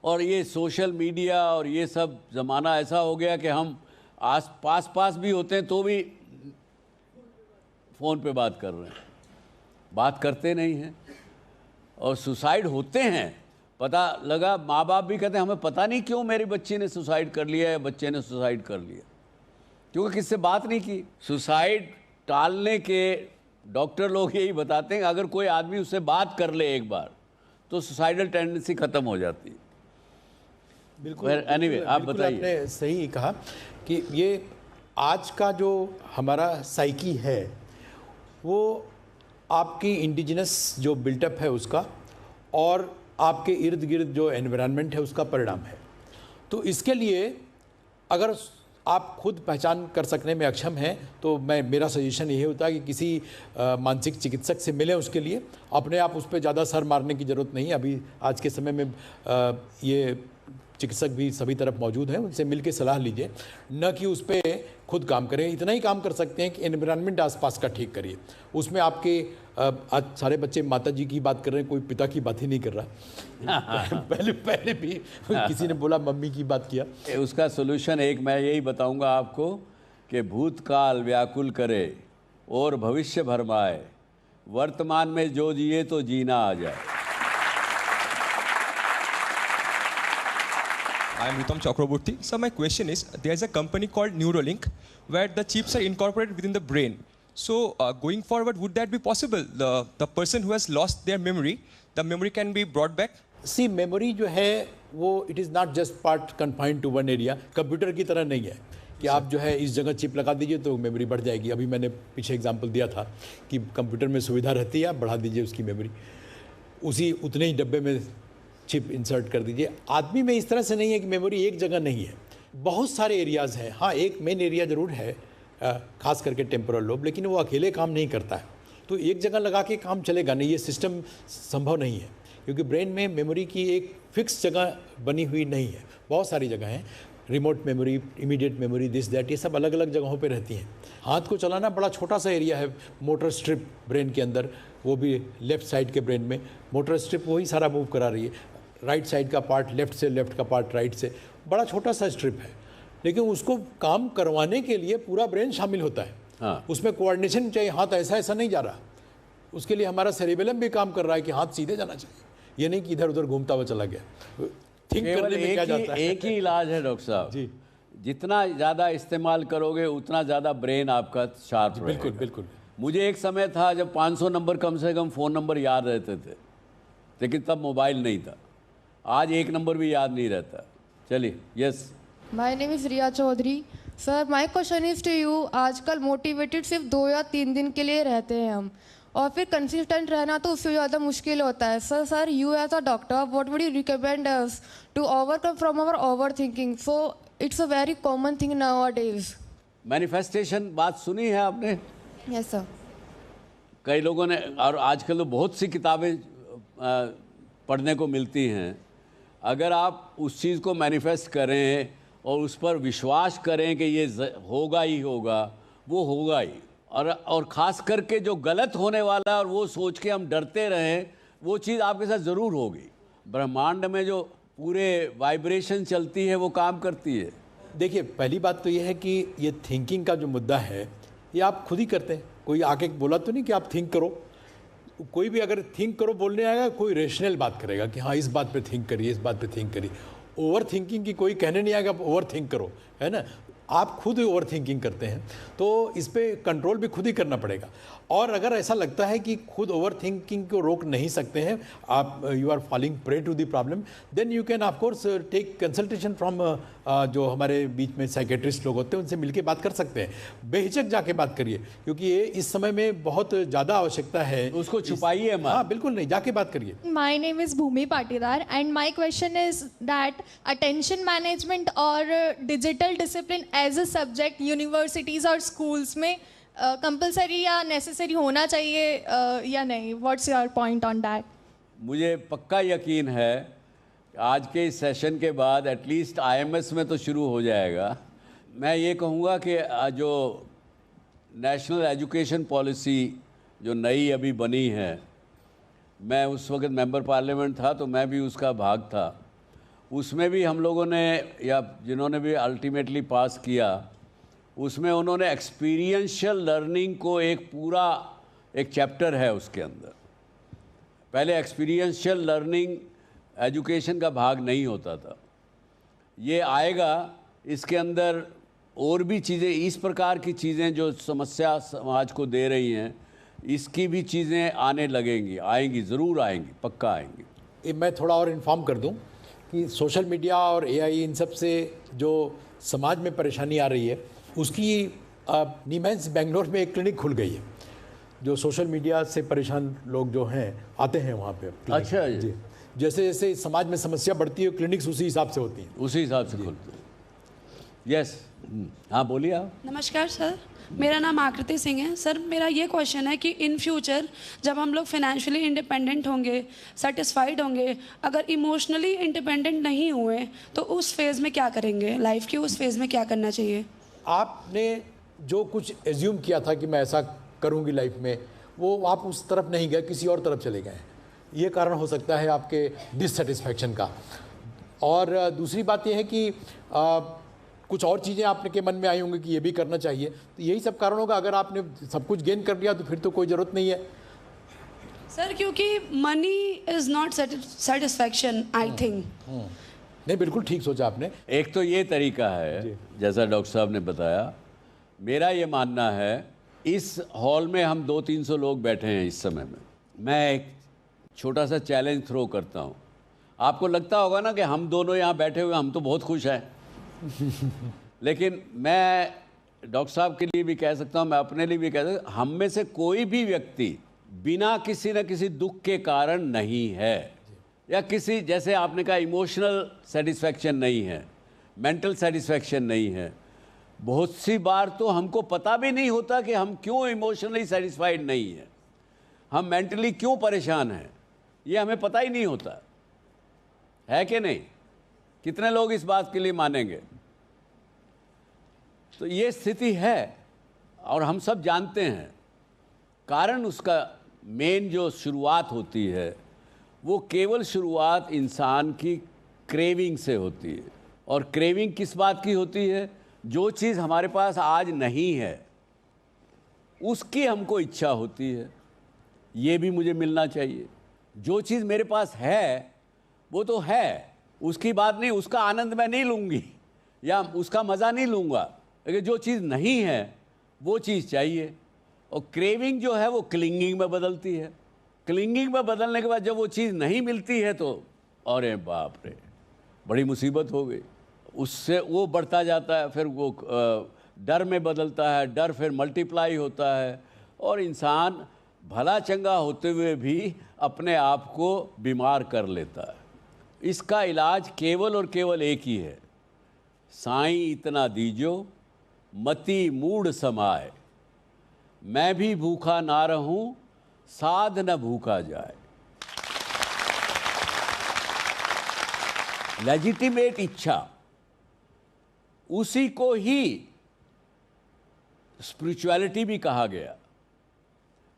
और ये सोशल मीडिया और ये सब ज़माना ऐसा हो गया कि हम पास भी होते हैं तो भी फ़ोन पे बात कर रहे हैं, बात करते नहीं हैं। और सुसाइड होते हैं, पता लगा, माँ बाप भी कहते हैं हमें पता नहीं क्यों मेरी बच्ची ने सुसाइड कर लिया या बच्चे ने सुसाइड कर लिया, क्योंकि किससे बात नहीं की। सुसाइड टालने के डॉक्टर लोग यही बताते हैं, अगर कोई आदमी उससे बात कर ले एक बार तो सुसाइडल टेंडेंसी ख़त्म हो जाती है।
बिल्कुल।
एनीवे, आप बताइए।
आपने सही कहा कि ये आज का जो हमारा साइकी है वो आपकी इंडिजिनस जो बिल्टअप है उसका, और आपके इर्द गिर्द जो एनवायरनमेंट है उसका परिणाम है। तो इसके लिए अगर आप खुद पहचान कर सकने में अक्षम हैं तो मेरा सजेशन ये होता है कि किसी मानसिक चिकित्सक से मिलें। उसके लिए अपने आप उस पर ज़्यादा सर मारने की ज़रूरत नहीं। अभी आज के समय में ये चिकित्सक भी सभी तरफ मौजूद हैं, उनसे मिलकर सलाह लीजिए, न कि उस पर खुद काम करें। इतना ही काम कर सकते हैं कि एनवायरनमेंट आसपास का ठीक करिए। उसमें आपके आज सारे बच्चे माता जी की बात कर रहे हैं, कोई पिता की बात ही नहीं कर रहा। पहले भी किसी ने बोला मम्मी की बात किया।
उसका सोल्यूशन एक मैं यही बताऊंगा आपको कि भूतकाल व्याकुल करे और भविष्य भरमाए, वर्तमान में जो जिए तो जीना आ जाए।
I am Ritam Chakraborty. So my question is, there is a company called Neuralink where the chips are incorporated within the brain. So going forward, would that be possible? The person who has lost their memory, the memory can be brought back?
See, memory जो है वो it is not just part confined to one area. Computer की तरह नहीं है कि आप जो है इस जगह चिप लगा दीजिए तो मेमोरी बढ़ जाएगी। अभी मैंने पीछे एग्जांपल दिया था कि कंप्यूटर में सुविधा रहती है, आप बढ़ा दीजिए उसकी मेमोरी, उसी उतने ही डब्बे में चिप इंसर्ट कर दीजिए। आदमी में इस तरह से नहीं है कि मेमोरी एक जगह नहीं है, बहुत सारे एरियाज़ हैं। हाँ, एक मेन एरिया ज़रूर है, खास करके टेम्पोरल लोब, लेकिन वो अकेले काम नहीं करता है, तो एक जगह लगा के काम चलेगा नहीं, ये सिस्टम संभव नहीं है, क्योंकि ब्रेन में मेमोरी की एक फिक्स जगह बनी हुई नहीं है, बहुत सारी जगह हैं। Remote memory, immediate memory, this that, ये सब अलग अलग जगहों पे रहती हैं। हाथ को चलाना बड़ा छोटा सा एरिया है, मोटर स्ट्रिप ब्रेन के अंदर, वो भी लेफ्ट साइड के ब्रेन में मोटर स्ट्रिप वही सारा मूव करा रही है। राइट साइड का पार्ट लेफ्ट से, लेफ्ट का पार्ट राइट से, बड़ा छोटा सा स्ट्रिप है, लेकिन उसको काम करवाने के लिए पूरा ब्रेन शामिल होता है।
हाँ।
उसमें कोऑर्डिनेशन चाहिए, हाथ ऐसा ऐसा नहीं जा रहा, उसके लिए हमारा सेरिबेलम भी काम कर रहा है कि हाथ सीधे जाना चाहिए, ये नहीं कि इधर उधर घूमता हुआ चला गया। थिंक करने में क्या जाता है।
एक ही इलाज है डॉक्टर साहब जी, जितना ज़्यादा इस्तेमाल करोगे उतना ज़्यादा ब्रेन आपका शार्प रहेगा।
बिल्कुल बिल्कुल।
मुझे एक समय था जब 500 नंबर कम से कम फ़ोन नंबर याद रहते थे, लेकिन तब मोबाइल नहीं था। आज एक नंबर भी याद नहीं रहता। चलिए, yes.
My name is Riya Chaudhary. Sir my question is to you, आजकल मोटिवेटेड सिर्फ 2 या 3 दिन के लिए रहते हैं हम, और फिर कंसिस्टेंट रहना तो उससे ज़्यादा मुश्किल होता है। Sir you as a doctor what would you recommend us to overcome from our over thinking? So it's a very common thing nowadays.
Manifestation बात सुनी है आपने?
Yes sir.
कई लोगों ने, और आजकल तो बहुत सी किताबें पढ़ने को मिलती हैं। अगर आप उस चीज़ को मैनिफेस्ट करें और उस पर विश्वास करें कि ये होगा ही होगा, वो होगा ही। और ख़ास करके जो गलत होने वाला है और वो सोच के हम डरते रहें, वो चीज़ आपके साथ ज़रूर होगी। ब्रह्मांड में जो पूरे वाइब्रेशन चलती है वो काम करती है।
देखिए, पहली बात तो ये है कि ये थिंकिंग का जो मुद्दा है ये आप खुद ही करते हैं। कोई आके बोला तो नहीं कि आप थिंक करो। कोई भी अगर थिंक करो बोलने आएगा, कोई रेशनल बात करेगा कि हाँ इस बात पे थिंक करिए, इस बात पे थिंक करिए। ओवर थिंकिंग की कोई कहने नहीं आएगा ओवर थिंक करो, है ना। आप खुद ओवर थिंकिंग करते हैं, तो इस पर कंट्रोल भी खुद ही करना पड़ेगा। और अगर ऐसा लगता है कि खुद ओवर थिंकिंग को रोक नहीं सकते हैं आप, you are falling prey to the problem, then you can of course take consultation from जो हमारे बीच में साइकेट्रिस्ट लोग होते हैं, उनसे मिलके बात कर सकते हैं। बेहिचक जाके बात करिए, क्योंकि ये इस समय में बहुत ज़्यादा आवश्यकता है।
उसको छुपाइए।
हाँ बिल्कुल नहीं, जाके बात करिए।
My name is Bhumi Patidar and my question is that attention management और digital discipline as a subject universities और schools में compulsory या necessary होना चाहिए या नहीं? What's your point on that?
मुझे पक्का यकीन है आज के इस सेशन के बाद एटलीस्ट IMS में तो शुरू हो जाएगा। मैं ये कहूँगा कि जो नेशनल एजुकेशन पॉलिसी जो नई अभी बनी है, मैं उस वक्त मेंबर पार्लियामेंट था तो मैं भी उसका भाग था। उसमें भी हम लोगों ने, या जिन्होंने भी अल्टीमेटली पास किया, उसमें उन्होंने एक्सपीरियंशियल लर्निंग को एक पूरा एक चैप्टर है उसके अंदर। पहले एक्सपीरियंशियल लर्निंग एजुकेशन का भाग नहीं होता था। ये आएगा, इसके अंदर और भी चीज़ें, इस प्रकार की चीज़ें जो समस्या समाज को दे रही हैं, इसकी भी चीज़ें आने लगेंगी, आएंगी, ज़रूर आएंगी, पक्का आएंगी।
मैं थोड़ा और इन्फॉर्म कर दूं कि सोशल मीडिया और AI इन सब से जो समाज में परेशानी आ रही है, उसकी नीमेंस बेंगलोर में एक क्लिनिक खुल गई है। जो सोशल मीडिया से परेशान लोग जो हैं आते हैं वहाँ पे।
अच्छा जी।
जैसे जैसे समाज में समस्या बढ़ती है, क्लिनिक्स उसी हिसाब से होती हैं।
उसी हिसाब से खुलती है। यस, हाँ बोलिए आप।
नमस्कार सर, मेरा नाम आकृति सिंह है। सर मेरा ये क्वेश्चन है कि इन फ्यूचर जब हम लोग फाइनेंशियली इंडिपेंडेंट होंगे, सेटिस्फाइड होंगे, अगर इमोशनली इंडिपेंडेंट नहीं हुए तो उस फेज़ में क्या करेंगे? लाइफ के उस फेज़ में क्या करना चाहिए?
आपने जो कुछ एज्यूम किया था कि मैं ऐसा करूंगी लाइफ में, वो आप उस तरफ नहीं गए, किसी और तरफ चले गए। ये कारण हो सकता है आपके डिससेटिस्फैक्शन का। और दूसरी बात यह है कि कुछ और चीज़ें आपने के मन में आई होंगी कि ये भी करना चाहिए। तो यही सब कारण होगा। अगर आपने सब कुछ गेन कर लिया तो फिर तो कोई ज़रूरत नहीं है
सर, क्योंकि money is not satisfaction, I think.
नहीं, बिल्कुल ठीक सोचा आपने।
एक तो ये तरीका है, जैसा डॉक्टर साहब ने बताया। मेरा ये मानना है, इस हॉल में हम 200-300 लोग बैठे हैं इस समय में। मैं एक छोटा सा चैलेंज थ्रो करता हूँ। आपको लगता होगा ना कि हम दोनों यहाँ बैठे हुए हम तो बहुत खुश हैं लेकिन मैं डॉक्टर साहब के लिए भी कह सकता हूँ, मैं अपने लिए भी कह सकता हूँ, हम में से कोई भी व्यक्ति बिना किसी न किसी दुख के कारण नहीं है, या किसी, जैसे आपने कहा, इमोशनल सेटिस्फैक्शन नहीं है, मेंटल सेटिस्फैक्शन नहीं है। बहुत सी बार तो हमको पता भी नहीं होता कि हम क्यों इमोशनली सेटिस्फाइड नहीं हैं, हम मेंटली क्यों परेशान हैं, ये हमें पता ही नहीं होता है कि नहीं? कितने लोग इस बात के लिए मानेंगे? तो ये स्थिति है और हम सब जानते हैं। कारण उसका मेन जो शुरुआत होती है वो केवल शुरुआत इंसान की क्रेविंग से होती है। और क्रेविंग किस बात की होती है? जो चीज़ हमारे पास आज नहीं है उसकी हमको इच्छा होती है, ये भी मुझे मिलना चाहिए। जो चीज़ मेरे पास है वो तो है, उसकी बात नहीं, उसका आनंद मैं नहीं लूँगी या उसका मज़ा नहीं लूँगा, लेकिन जो चीज़ नहीं है वो चीज़ चाहिए। और क्रेविंग जो है वो क्लिंगिंग में बदलती है। क्लिंगिंग में बदलने के बाद जब वो चीज़ नहीं मिलती है तो अरे बाप रे, बड़ी मुसीबत हो गई। उससे वो बढ़ता जाता है, फिर वो डर में बदलता है, डर फिर मल्टीप्लाई होता है और इंसान भला चंगा होते हुए भी अपने आप को बीमार कर लेता है। इसका इलाज केवल और केवल एक ही है, साईं इतना दीजो मति मूड समाए, मैं भी भूखा ना रहूं साध न भूखा जाए। लेजिटिमेट इच्छा, उसी को ही स्पिरिचुअलिटी भी कहा गया।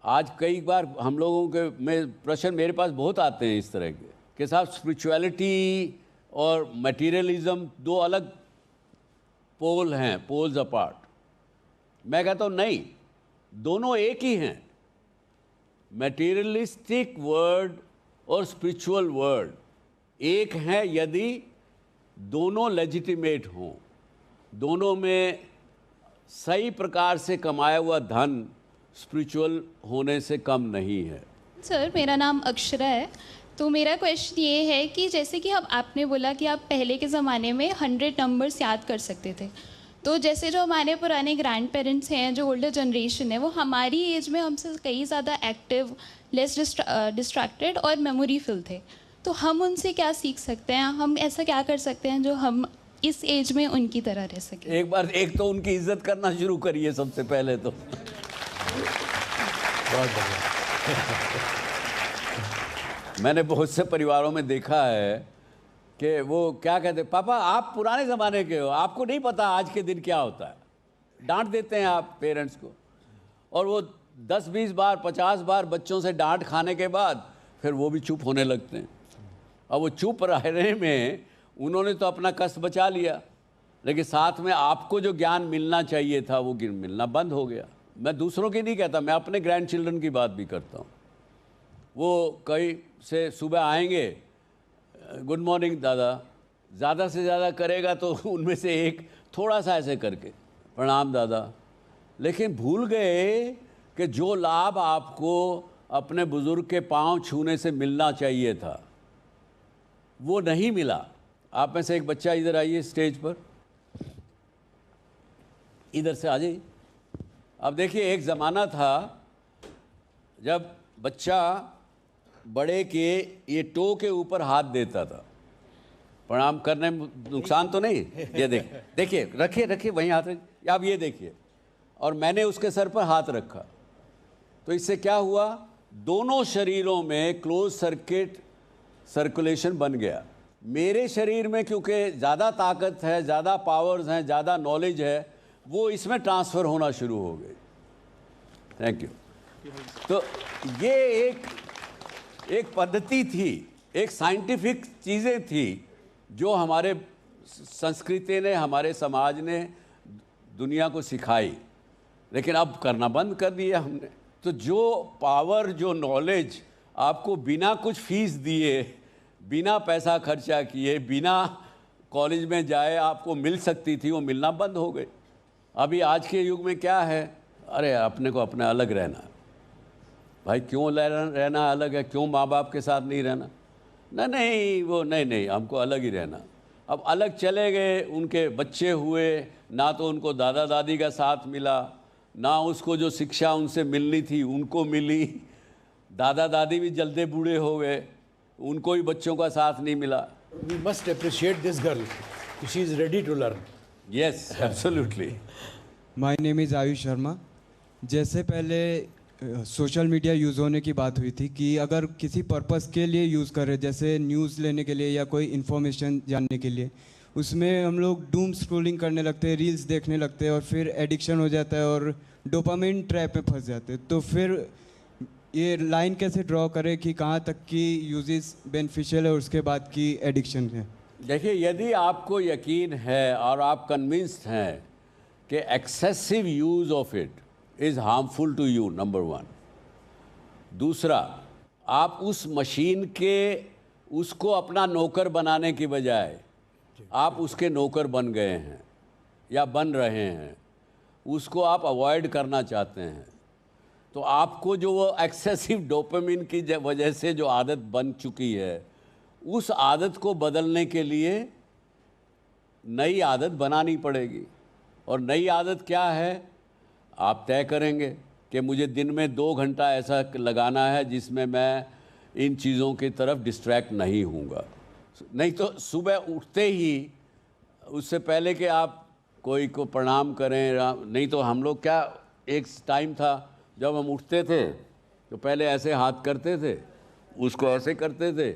आज कई बार हम लोगों के में प्रश्न मेरे पास बहुत आते हैं इस तरह के साहब स्पिरिचुअलिटी और मटेरियलिज्म दो अलग पोल हैं, पोल्स अपार्ट। मैं कहता हूँ नहीं, दोनों एक ही हैं। मटेरियलिस्टिक वर्ल्ड और स्पिरिचुअल वर्ल्ड एक हैं यदि दोनों लेजिटिमेट हों, दोनों में सही प्रकार से कमाया हुआ धन स्पिरिचुअल होने से कम नहीं है।
सर मेरा नाम अक्षरा है। तो मेरा क्वेश्चन ये है कि जैसे कि आपने बोला कि आप पहले के ज़माने में 100 नंबर्स याद कर सकते थे, तो जैसे जो हमारे पुराने ग्रैंड पेरेंट्स हैं, जो ओल्डर जनरेशन है, वो हमारी एज में हमसे कई ज़्यादा एक्टिव, लेस डिस्ट्रैक्टेड और मेमोरी फिल थे। तो हम उनसे क्या सीख सकते हैं? हम ऐसा क्या कर सकते हैं जो हम इस एज में उनकी तरह रह सकें?
एक तो उनकी इज्जत करना शुरू करिए सबसे पहले तो।
बहुत बढ़िया।
मैंने बहुत से परिवारों में देखा है कि वो क्या कहते हैं, पापा आप पुराने ज़माने के हो, आपको नहीं पता आज के दिन क्या होता है। डांट देते हैं आप पेरेंट्स को, और वो 10-20 बार 50 बार बच्चों से डांट खाने के बाद फिर वो भी चुप होने लगते हैं। अब वो चुप रहने में उन्होंने तो अपना कष्ट बचा लिया, लेकिन साथ में आपको जो ज्ञान मिलना चाहिए था वो मिलना बंद हो गया। मैं दूसरों की नहीं कहता, मैं अपने ग्रैंड चिल्ड्रन की बात भी करता हूँ। वो कहीं से सुबह आएंगे, गुड मॉर्निंग दादा, ज़्यादा से ज़्यादा करेगा तो उनमें से एक थोड़ा सा ऐसे करके प्रणाम दादा, लेकिन भूल गए कि जो लाभ आपको अपने बुज़ुर्ग के पांव छूने से मिलना चाहिए था वो नहीं मिला। आप में से एक बच्चा इधर आइए स्टेज पर, इधर से आ जाइए। अब देखिए, एक ज़माना था जब बच्चा बड़े के ये टो के ऊपर हाथ देता था, प्रणाम करने में नुकसान तो नहीं। ये देखिए रखिए वहीं हाथ रखिए, आप ये देखिए, और मैंने उसके सर पर हाथ रखा, तो इससे क्या हुआ, दोनों शरीरों में क्लोज सर्किट सर्कुलेशन बन गया। मेरे शरीर में क्योंकि ज़्यादा ताकत है, ज़्यादा पावर्स हैं, ज़्यादा नॉलेज है, वो इसमें ट्रांसफ़र होना शुरू हो गई। Thank you. तो ये एक पद्धति थी, एक साइंटिफिक चीज़ें थी जो हमारे संस्कृति ने, हमारे समाज ने दुनिया को सिखाई, लेकिन अब करना बंद कर दिया हमने। तो जो पावर, जो नॉलेज आपको बिना कुछ फीस दिए, बिना पैसा खर्चा किए, बिना कॉलेज में जाए आपको मिल सकती थी, वो मिलना बंद हो गई। अभी आज के युग में क्या है, अरे अपने को अपने अलग रहना है। भाई क्यों रहना अलग है, क्यों माँ बाप के साथ नहीं रहना? नहीं, हमको अलग ही रहना। अब अलग चले गए, उनके बच्चे हुए, ना तो उनको दादा दादी का साथ मिला, ना उसको जो शिक्षा उनसे मिलनी थी उनको मिली। दादा दादी भी जल्दी बूढ़े हो गए, उनको भी बच्चों का साथ नहीं मिला।
We must appreciate this girl. She is ready to learn.
Yes, absolutely.
My name is Ayush Sharma. जैसे पहले सोशल मीडिया यूज़ होने की बात हुई थी कि अगर किसी पर्पस के लिए यूज़ करें, जैसे न्यूज़ लेने के लिए या कोई इन्फॉर्मेशन जानने के लिए, उसमें हम लोग डूम स्क्रोलिंग करने लगते हैं, रील्स देखने लगते हैं और फिर एडिक्शन हो जाता है और डोपामिन ट्रैप में फंस जाते हैं। तो फिर ये लाइन कैसे ड्रॉ करें कि कहाँ तक की यूजेस बेनिफिशियल है और उसके बाद की एडिक्शन है?
देखिए, यदि आपको यकीन है और आप कन्विंस्ड हैं कि excessive use of it is harmful to you, number 1। दूसरा, आप उस मशीन के उसको अपना नौकर बनाने की बजाय आप उसके नौकर बन गए हैं या बन रहे हैं, उसको आप अवॉइड करना चाहते हैं, तो आपको जो वो एक्सेसिव डोपामिन की वजह से जो आदत बन चुकी है, उस आदत को बदलने के लिए नई आदत बनानी पड़ेगी। और नई आदत क्या है, आप तय करेंगे कि मुझे दिन में 2 घंटा ऐसा लगाना है जिसमें मैं इन चीज़ों की तरफ डिस्ट्रैक्ट नहीं होऊंगा। नहीं तो सुबह उठते ही, उससे पहले कि आप कोई को प्रणाम करें, नहीं तो हम लोग क्या, एक टाइम था जब हम उठते थे तो पहले ऐसे हाथ करते थे, उसको ऐसे करते थे,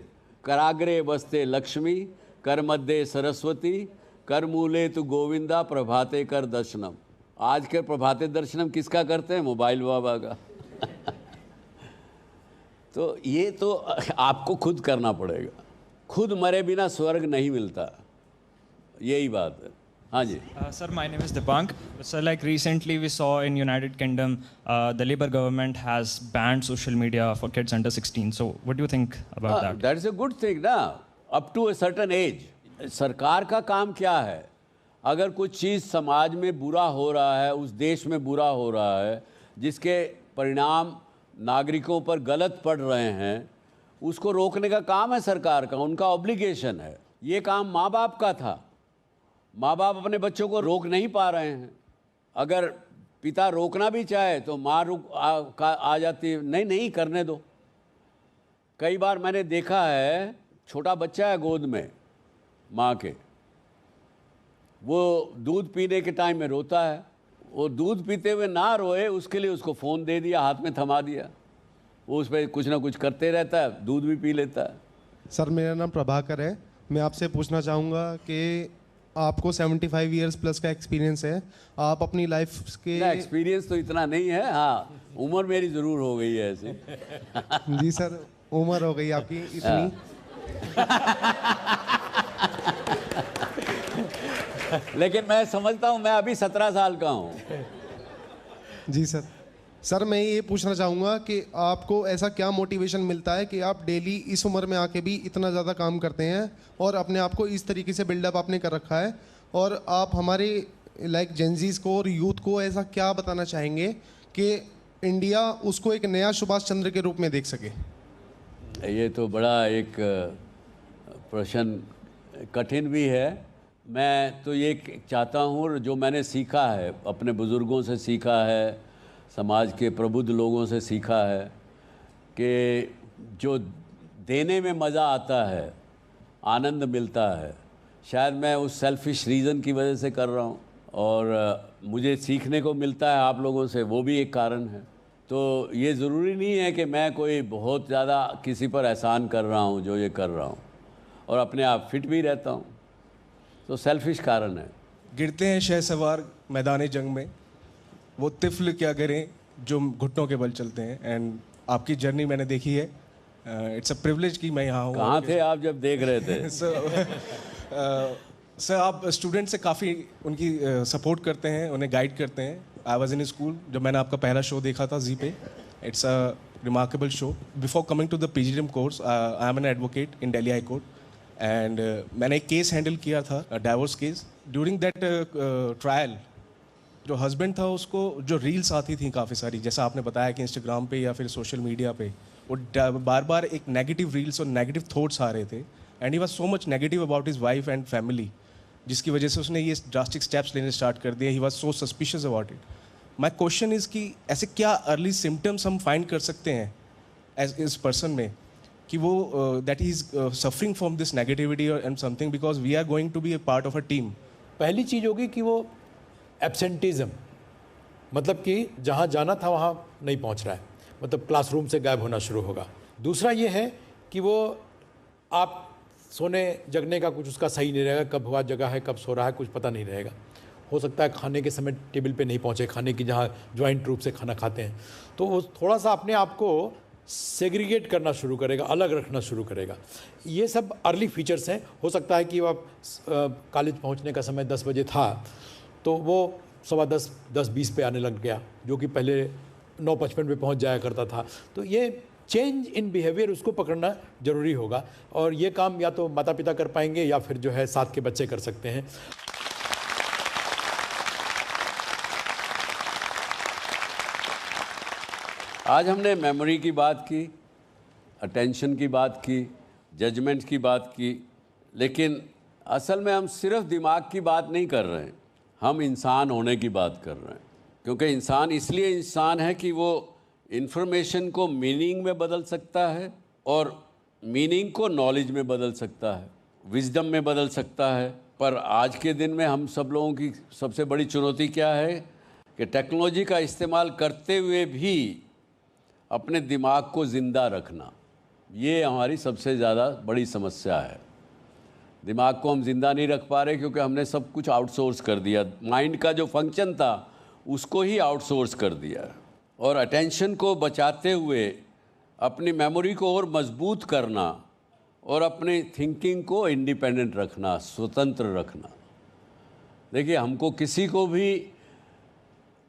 कराग्रे बसते लक्ष्मी, कर मध्य सरस्वती, कर मूले तु गोविंदा, प्रभाते कर दर्शनम। आज के प्रभाते दर्शनम किसका करते हैं? मोबाइल बाबा का। तो ये तो आपको खुद करना पड़ेगा, खुद मरे बिना स्वर्ग नहीं मिलता, यही बात है। हाँ जी।
Sir, my name is Dipank. So, like recently we saw in United Kingdom, the Labour government has banned social media for kids under 16. So, what do you think about that?
That is a good thing ना, up to a certain age। सरकार का काम क्या है? अगर कुछ चीज़ समाज में बुरा हो रहा है, उस देश में बुरा हो रहा है, जिसके परिणाम नागरिकों पर गलत पड़ रहे हैं, उसको रोकने का काम है सरकार का, उनका ऑब्लिगेशन है। ये काम माँ बाप का था। माँ बाप अपने बच्चों को रोक नहीं पा रहे हैं। अगर पिता रोकना भी चाहे तो माँ आ जाती है, नहीं करने दो। कई बार मैंने देखा है, छोटा बच्चा है गोद में माँ के, वो दूध पीने के टाइम में रोता है, वो दूध पीते हुए ना रोए उसके लिए उसको फ़ोन दे दिया, हाथ में थमा दिया, वो उस पर कुछ ना कुछ करते रहता है, दूध भी पी लेता है।
सर, मेरा नाम प्रभाकर है। मैं आपसे पूछना चाहूँगा कि आपको 75 ईयर्स प्लस का एक्सपीरियंस है, आप अपनी लाइफ के...
एक्सपीरियंस तो इतना नहीं है, हाँ उम्र मेरी ज़रूर हो गई है ऐसे।
जी सर, उम्र हो गई आपकी इतनी।
लेकिन मैं समझता हूँ मैं अभी 17 साल का हूँ।
जी सर। सर, मैं ये पूछना चाहूँगा कि आपको ऐसा क्या मोटिवेशन मिलता है कि आप डेली इस उम्र में आके भी इतना ज़्यादा काम करते हैं और अपने आप को इस तरीके से बिल्डअप आपने कर रखा है, और आप हमारे लाइक जेनजीज को और यूथ को ऐसा क्या बताना चाहेंगे कि इंडिया उसको एक नया सुभाष चंद्र के रूप में देख सके?
ये तो बड़ा एक प्रश्न कठिन भी है। मैं तो ये चाहता हूँ, जो मैंने सीखा है, अपने बुज़ुर्गों से सीखा है, समाज के प्रबुद्ध लोगों से सीखा है, कि जो देने में मज़ा आता है, आनंद मिलता है, शायद मैं उस सेल्फिश रीज़न की वजह से कर रहा हूँ, और मुझे सीखने को मिलता है आप लोगों से, वो भी एक कारण है। तो ये ज़रूरी नहीं है कि मैं कोई बहुत ज़्यादा किसी पर एहसान कर रहा हूँ जो ये कर रहा हूँ, और अपने आप फिट भी रहता हूँ, तो सेल्फिश कारण है।
गिरते हैं शहसवार मैदान जंग में, वो तिफल क्या करें जो घुटनों के बल चलते हैं। एंड आपकी जर्नी मैंने देखी है, इट्स अ प्रिविलेज कि मैं यहाँ हूँ।
कहाँ थे आप जब देख रहे थे?
सर, आप स्टूडेंट से काफ़ी उनकी सपोर्ट करते हैं, उन्हें गाइड करते हैं। आई वॉज इन स्कूल जब मैंने आपका पहला शो देखा था जी पे, it's a remarkable show. Before coming to the PGDM course, I am an advocate in Delhi high court, and मैंने एक केस हैंडल किया था, divorce case. During that trial, जो हस्बैंड था उसको जो रील्स आती थी काफ़ी सारी, जैसा आपने बताया कि इंस्टाग्राम पे या फिर सोशल मीडिया पे, वो बार बार एक नेगेटिव रील्स और नेगेटिव थॉट्स आ रहे थे, and he was so much negative about his wife and family, जिसकी वजह से उसने ये ड्रास्टिक स्टेप्स लेने स्टार्ट कर दिए। He was so suspicious about it. My question is कि ऐसे क्या अर्ली सिम्टम्स हम फाइंड कर सकते हैं एज इस पर्सन में कि वो that he is suffering from this negativity and something, because we are going to be a part of a team.
पहली चीज़ होगी कि वो एब्सेंटिज्म, मतलब कि जहाँ जाना था वहाँ नहीं पहुँच रहा है, मतलब क्लासरूम से गायब होना शुरू होगा। दूसरा ये है कि वो आप सोने जगने का कुछ उसका सही नहीं रहेगा, कब हुआ जगह है, कब सो रहा है, कुछ पता नहीं रहेगा। हो सकता है खाने के समय टेबल पे नहीं पहुँचे, खाने की जहाँ ज्वाइंट रूप से खाना खाते हैं, तो वो थोड़ा सा अपने आप को सेग्रीगेट करना शुरू करेगा, अलग रखना शुरू करेगा। ये सब अर्ली फीचर्स हैं। हो सकता है कि वो कॉलेज पहुंचने का समय 10 बजे था तो वो 10:15 10:20 पे आने लग गया, जो कि पहले 9:55 पे पहुंच जाया करता था। तो ये चेंज इन बिहेवियर उसको पकड़ना ज़रूरी होगा, और ये काम या तो माता पिता कर पाएंगे या फिर जो है साथ के बच्चे कर सकते हैं।
आज हमने मेमोरी की बात की, अटेंशन की बात की, जजमेंट की बात की, लेकिन असल में हम सिर्फ दिमाग की बात नहीं कर रहे हैं, हम इंसान होने की बात कर रहे हैं। क्योंकि इंसान इसलिए इंसान है कि वो इन्फॉर्मेशन को मीनिंग में बदल सकता है और मीनिंग को नॉलेज में बदल सकता है, विजडम में बदल सकता है। पर आज के दिन में हम सब लोगों की सबसे बड़ी चुनौती क्या है कि टेक्नोलॉजी का इस्तेमाल करते हुए भी अपने दिमाग को ज़िंदा रखना, ये हमारी सबसे ज़्यादा बड़ी समस्या है। दिमाग को हम ज़िंदा नहीं रख पा रहे क्योंकि हमने सब कुछ आउटसोर्स कर दिया। माइंड का जो फंक्शन था उसको ही आउटसोर्स कर दिया, और अटेंशन को बचाते हुए अपनी मेमोरी को और मजबूत करना और अपनी थिंकिंग को इंडिपेंडेंट रखना, स्वतंत्र रखना। देखिए, हमको किसी को भी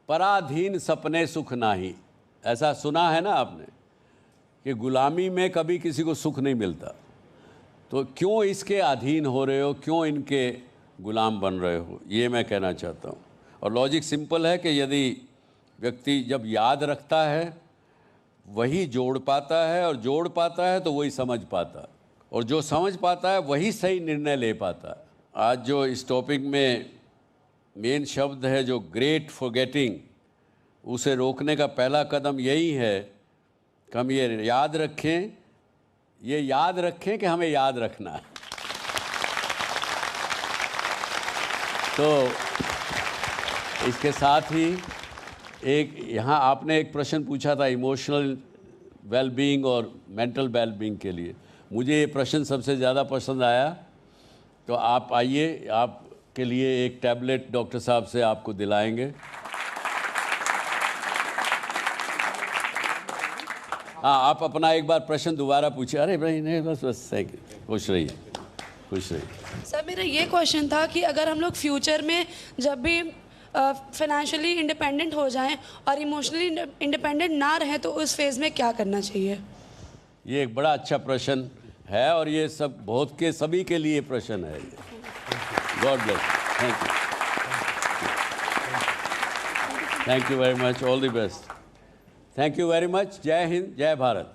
पराधीन सपने सुख नाही, ऐसा सुना है ना आपने कि गुलामी में कभी किसी को सुख नहीं मिलता। तो क्यों इसके अधीन हो रहे हो, क्यों इनके गुलाम बन रहे हो, ये मैं कहना चाहता हूँ। और लॉजिक सिंपल है कि यदि व्यक्ति जब याद रखता है वही जोड़ पाता है, और जोड़ पाता है तो वही समझ पाता है, और जो समझ पाता है वही सही निर्णय ले पाता है। आज जो इस टॉपिक में मेन शब्द है जो ग्रेट फॉरगेटिंग, उसे रोकने का पहला कदम यही है कि हम ये याद रखें कि हमें याद रखना है। तो इसके साथ ही एक यहाँ आपने एक प्रश्न पूछा था इमोशनल वेलबींग और मेंटल वेलबींग के लिए, मुझे ये प्रश्न सबसे ज़्यादा पसंद आया। तो आप आइए, आपके लिए एक टैबलेट डॉक्टर साहब से आपको दिलाएंगे। हाँ, आप अपना एक बार प्रश्न दोबारा पूछिए। अरे भाई नहीं, बस खुश रहिए, खुश रहिए।
सर, मेरा ये क्वेश्चन था कि अगर हम लोग फ्यूचर में जब भी फाइनेंशियली इंडिपेंडेंट हो जाएं और इमोशनली इंडिपेंडेंट ना रहें तो उस फेज़ में क्या करना चाहिए?
ये एक बड़ा अच्छा प्रश्न है, और ये सब बहुत के सभी के लिए प्रश्न है ये। God bless, thank you very much, all the best, thank you very much. जय हिंद, जय भारत।